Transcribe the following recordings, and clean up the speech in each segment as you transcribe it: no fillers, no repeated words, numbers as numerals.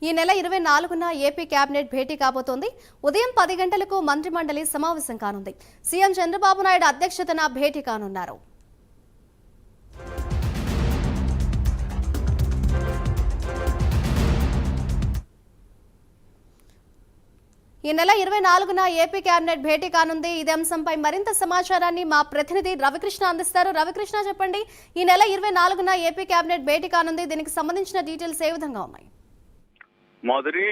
ఈ నెల 24న AP cabinet భేటీ కాబోతోంది. ఉదయం 10 గంటలకు మంత్రిమండలి సమావేశం కానుంది. సీఎం చంద్రబాబు నాయుడు అధ్యక్షతన భేటీ కానున్నారు. ఈ నెల 24న ఏపీ కేబినెట్ భేటీ కానుంది. ఇదే అంశంపై మరింత సమాచారాన్ని మా ప్రతినిధి రవికృష్ణ అందిస్తారు. రవికృష్ణ, చెప్పండి, ఈ నెల 24న ఏపీ కేబినెట్ భేటీ కానుంది. దీనికి సంబంధించిన డీటెయిల్స్ ఏ విధంగా ఉన్నాయి? మాధురి,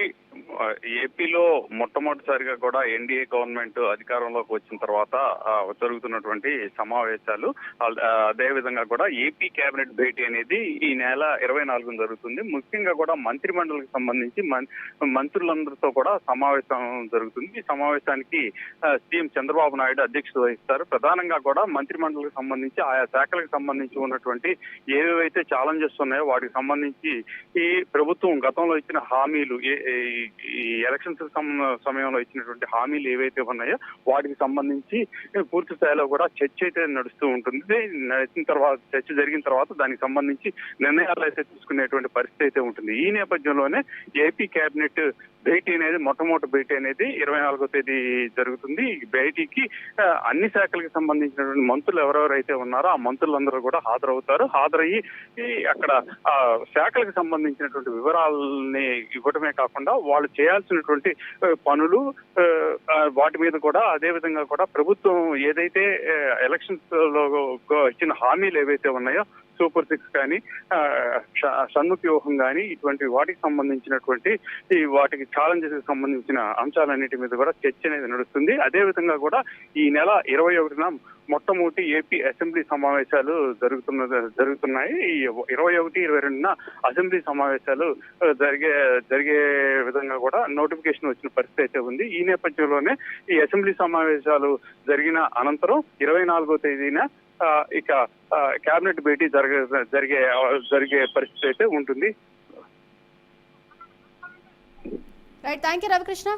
ఏపీలో మొట్టమొదటిసారిగా కూడా ఎన్డీఏ గవర్నమెంట్ అధికారంలోకి వచ్చిన తర్వాత జరుగుతున్నటువంటి సమావేశాలు, అదే విధంగా కూడా ఏపీ కేబినెట్ భేటీ అనేది ఈ నెల 24న జరుగుతుంది. ముఖ్యంగా కూడా మంత్రి మండలికి సంబంధించి మంత్రులందరితో కూడా సమావేశం జరుగుతుంది. ఈ సమావేశానికి సీఎం చంద్రబాబు నాయుడు అధ్యక్షత వహిస్తారు. ప్రధానంగా కూడా మంత్రి మండలికి సంబంధించి ఆయా శాఖలకు సంబంధించి ఉన్నటువంటి ఏవైతే ఛాలెంజెస్ ఉన్నాయో వాటికి సంబంధించి ఈ ప్రభుత్వం గతంలో ఇచ్చిన హామీలు, ఈ ఎలక్షన్స్ సమయంలో ఇచ్చినటువంటి హామీలు ఏవైతే ఉన్నాయో వాటికి సంబంధించి పూర్తి స్థాయిలో కూడా చర్చ అయితే నడుస్తూ ఉంటుంది. చర్చ జరిగిన తర్వాత దానికి సంబంధించి నిర్ణయాలు అయితే తీసుకునేటువంటి పరిస్థితి అయితే ఉంటుంది. ఈ నేపథ్యంలోనే ఏపీ కేబినెట్ భేటీ అనేది, మొట్టమొదటి భేటీ అనేది 24వ తేదీ జరుగుతుంది. ఈ భేటీకి అన్ని శాఖలకు సంబంధించినటువంటి మంత్రులు ఎవరెవరైతే ఉన్నారో ఆ మంత్రులందరూ కూడా హాజరవుతారు. హాజరయ్యి అక్కడ శాఖలకు సంబంధించినటువంటి వివరాలని ఇవ్వడమే కాకుండా వాళ్ళు చేయాల్సినటువంటి పనులు, వాటి మీద కూడా, అదే విధంగా కూడా ప్రభుత్వం ఏదైతే ఎలక్షన్స్ లో ఇచ్చిన హామీలు ఏవైతే ఉన్నాయో, సూపర్ 6 కానీ, షణ్ముఖ వ్యూహం కానీ, ఇటువంటి వాటికి సంబంధించినటువంటి వాటికి ఛాలెంజెస్ కి సంబంధించిన అంశాలన్నిటి మీద కూడా చర్చ అనేది నడుస్తుంది. అదే విధంగా కూడా ఈ నెల 21న మొట్టమొదటి ఏపీ అసెంబ్లీ సమావేశాలు జరుగుతున్నాయి. ఈ 21, 22న అసెంబ్లీ సమావేశాలు జరిగే విధంగా కూడా నోటిఫికేషన్ వచ్చిన పరిస్థితి అయితే ఉంది. ఈ నేపథ్యంలోనే ఈ అసెంబ్లీ సమావేశాలు జరిగిన అనంతరం 24వ తేదీన ఇక కేబినెట్ భేటీ జరిగే పరిస్థితి అయితే ఉంటుంది. Right, thank you Ravikrishna.